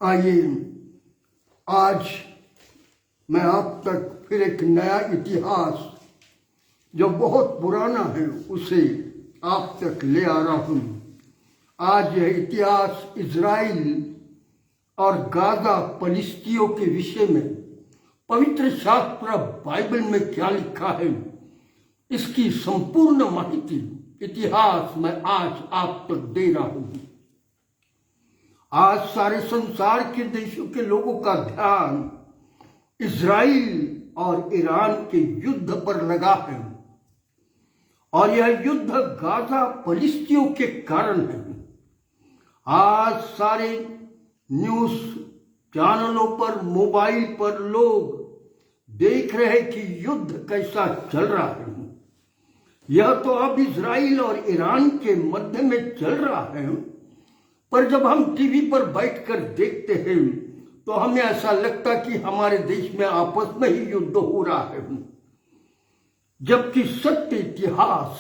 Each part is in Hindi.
आइए आज मैं आप तक फिर एक नया इतिहास जो बहुत पुराना है उसे आप तक ले आ रहा हूँ। आज यह इतिहास इजराइल और गाजा फलिस्तियों के विषय में पवित्र शास्त्र बाइबल में क्या लिखा है, इसकी संपूर्ण माहिती इतिहास मैं आज आप तक दे रहा हूँ। आज सारे संसार के देशों के लोगों का ध्यान इजराइल और ईरान के युद्ध पर लगा है और यह युद्ध गाजा फलिस्तियों के कारण है। आज सारे न्यूज चैनलों पर, मोबाइल पर लोग देख रहे हैं कि युद्ध कैसा चल रहा है। यह तो अब इजराइल और ईरान के मध्य में चल रहा है, पर जब हम टीवी पर बैठकर देखते हैं तो हमें ऐसा लगता कि हमारे देश में आपस में ही युद्ध हो रहा है, जबकि सत्य इतिहास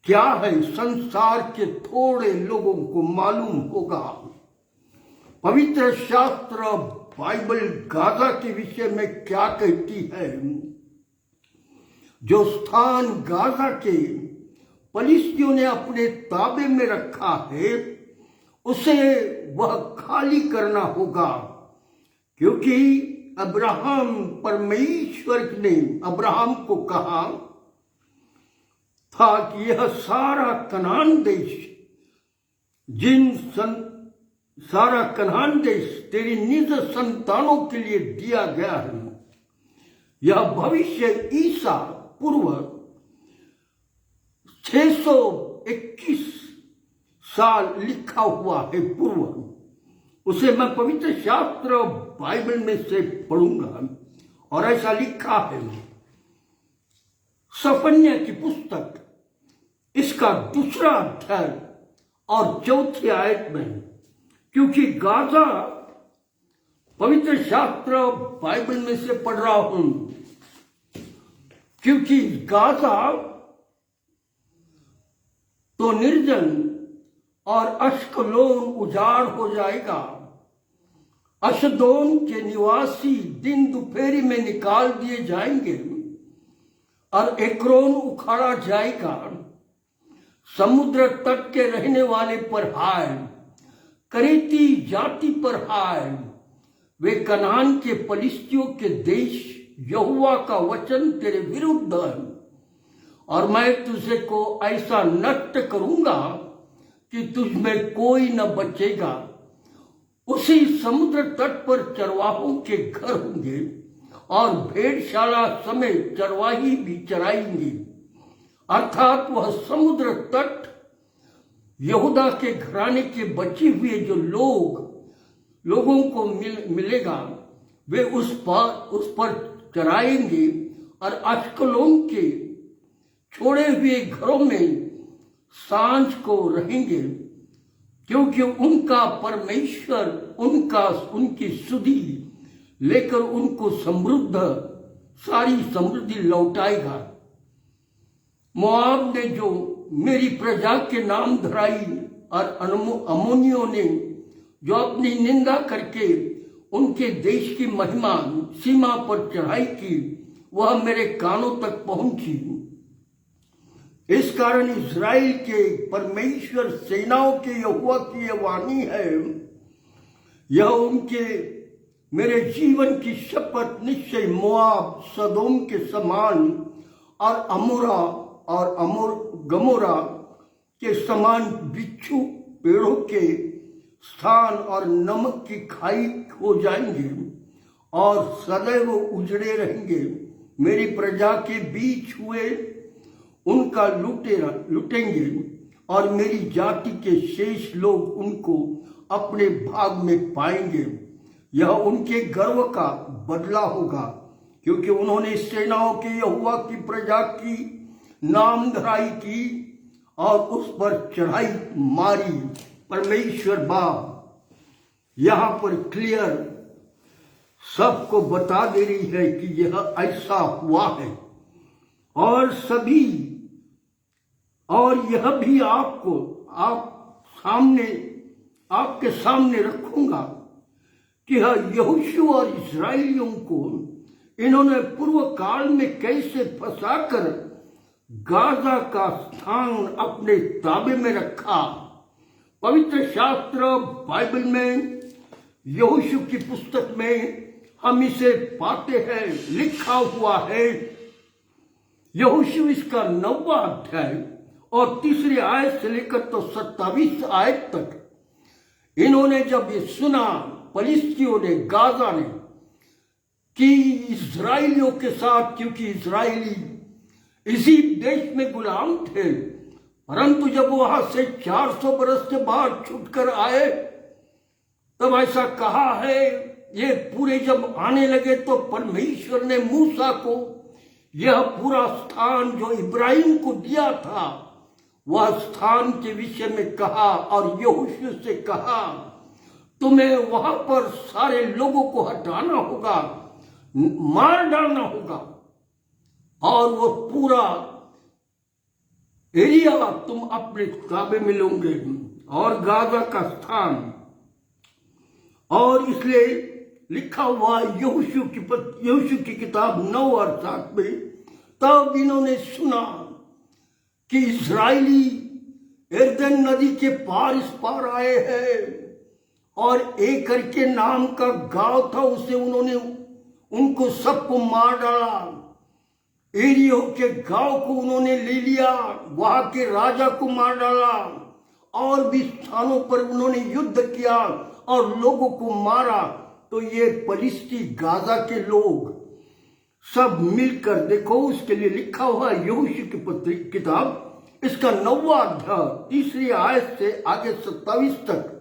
क्या है संसार के थोड़े लोगों को मालूम होगा। पवित्र शास्त्र बाइबल गाजा के विषय में क्या कहती है। जो स्थान गाजा के फलिस्तियों ने अपने ताबे में रखा है उसे वह खाली करना होगा, क्योंकि अब्राहम परमेश्वर ने अब्राहम को कहा था कि यह सारा कनान देश सारा कनान देश तेरी निज संतानों के लिए दिया गया है। यह भविष्य ईसा पूर्व 621 साल लिखा हुआ है पूर्व। उसे मैं पवित्र शास्त्र बाइबल में से पढ़ूंगा और ऐसा लिखा है सफन्या की पुस्तक इसका 2 अध्याय और 4 आयत में, क्योंकि गाजा पवित्र शास्त्र बाइबल में से पढ़ रहा हूं, क्योंकि गाजा तो निर्जन और अश्कलोन उजाड़ हो जाएगा। अशदोन के निवासी दिन दोपहरी में निकाल दिए जाएंगे और एक्रोन उखाड़ा जाएगा। समुद्र तट के रहने वाले पर हाय, करेती जाति पर हाय, वे कनान के फलिस्तियों के देश यहोवा का वचन तेरे विरुद्ध है और मैं तुझे को ऐसा नष्ट करूंगा कि तुझ में कोई न बचेगा। उसी समुद्र तट पर चरवाहों के घर होंगे और भेड़शाला समेत चरवाही भी चराएंगे, अर्थात वह समुद्र तट यहूदा के घराने के बचे हुए जो लोगों को मिलेगा, वे उस पर चराएंगे और अश्कलोन के छोड़े हुए घरों में सांझ को रहेंगे, क्योंकि उनका परमेश्वर उनकी सुधि लेकर उनको सारी समृद्धि लौटाएगा। मोआब ने जो मेरी प्रजा के नाम धराई और अमोनियों ने जो अपनी निंदा करके उनके देश की महिमा सीमा पर चढ़ाई की, वह मेरे कानों तक पहुंची। इस कारण इजराइल के परमेश्वर सेनाओं के यहोवा की यह वाणी है, यह उनके मेरे जीवन की शपथ निश्चय मोआब सदोम के समान और गमोरा के समान बिच्छू पेड़ों के स्थान और नमक की खाई हो जाएंगे और सदैव उजड़े रहेंगे। मेरी प्रजा के बीच हुए उनका लुटेंगे और मेरी जाति के शेष लोग उनको अपने भाग में पाएंगे। यह उनके गर्व का बदला होगा, क्योंकि उन्होंने सेनाओं के यहोवा की प्रजा की नाम धराई की और उस पर चढ़ाई मारी। परमेश्वर बाप यहाँ पर क्लियर सबको बता दे रही है कि यह ऐसा हुआ है और यह भी आपके सामने रखूंगा कि यहोशू और इस्राएलियों को इन्होंने पूर्व काल में कैसे फंसाकर गाजा का स्थान अपने ताबे में रखा। पवित्र शास्त्र बाइबल में यहोशू की पुस्तक में हम इसे पाते हैं, लिखा हुआ है। यहोशू इसका 9वां अध्याय और 3 आयत से लेकर तो 27 आयत तक इन्होंने जब ये सुना, फलिस्तियों ने, गाजा ने, कि इस्राएलियों के साथ, क्योंकि इस्राएली इसी देश में गुलाम थे, परंतु जब वहां से 400 बरस के बाद छूटकर आए तब ऐसा कहा है, ये पूरे जब आने लगे तो परमेश्वर ने मूसा को यह पूरा स्थान जो इब्राहिम को दिया था वह स्थान के विषय में कहा और यहोशू से कहा तुम्हें वहां पर सारे लोगों को हटाना होगा, मार डालना होगा और वो पूरा एरिया तुम अपने काबे में लोगे और गाजा का स्थान। और इसलिए लिखा हुआ यहोशू की किताब 9 और 7 में, तब इन्होंने सुना कि इस्राएली यरदन नदी के पार इस पार आए हैं और एक करके नाम का गांव था, उसे उन्होंने उनको सबको मार डाला। एरियो के गांव को उन्होंने ले लिया, वहां के राजा को मार डाला और भी स्थानों पर उन्होंने युद्ध किया और लोगों को मारा। तो ये फलिस्ती गाजा के लोग सब मिलकर, देखो उसके लिए लिखा हुआ यहोशू की किताब इसका 9वां अध्याय 3 आयत से आगे 27 तक।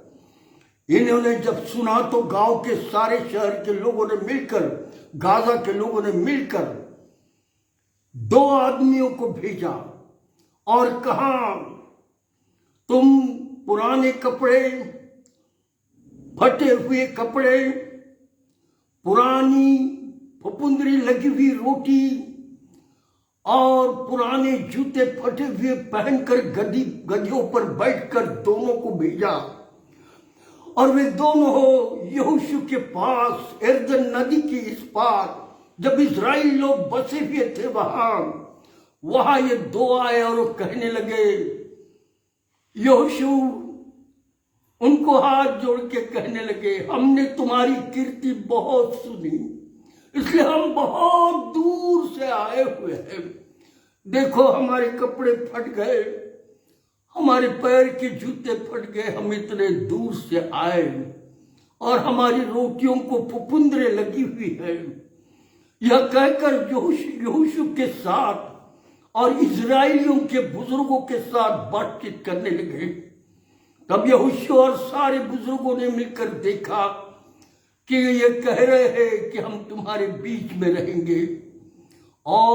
इन्होंने जब सुना तो गांव के सारे शहर के लोगों ने मिलकर, गाजा के लोगों ने मिलकर 2 आदमियों को भेजा और कहा तुम पुराने कपड़े, फटे हुए कपड़े, पुरानी फफूंदरी लगी हुई रोटी और पुराने जूते फटे हुए पहनकर गद्दियों पर बैठकर दोनों को भेजा। और वे दोनों यहोशू के पास यरदन नदी के इस पार, जब इस्राएली लोग बसे हुए थे वहां ये 2 आए और वो कहने लगे, यहोशू उनको हाथ जोड़ के कहने लगे, हमने तुम्हारी कीर्ति बहुत सुनी, इसलिए हम बहुत दूर से आए हुए हैं। देखो हमारे कपड़े फट गए, हमारे पैर के जूते फट गए, हम इतने दूर से आए और हमारी रोटियों को फफूंदरे लगी हुई है। यह कहकर यहोशू के साथ और इस्राएलियों के बुजुर्गों के साथ बातचीत करने लगे। तब यहोशू और सारे बुजुर्गों ने मिलकर देखा कि ये कह रहे हैं कि हम तुम्हारे बीच में रहेंगे और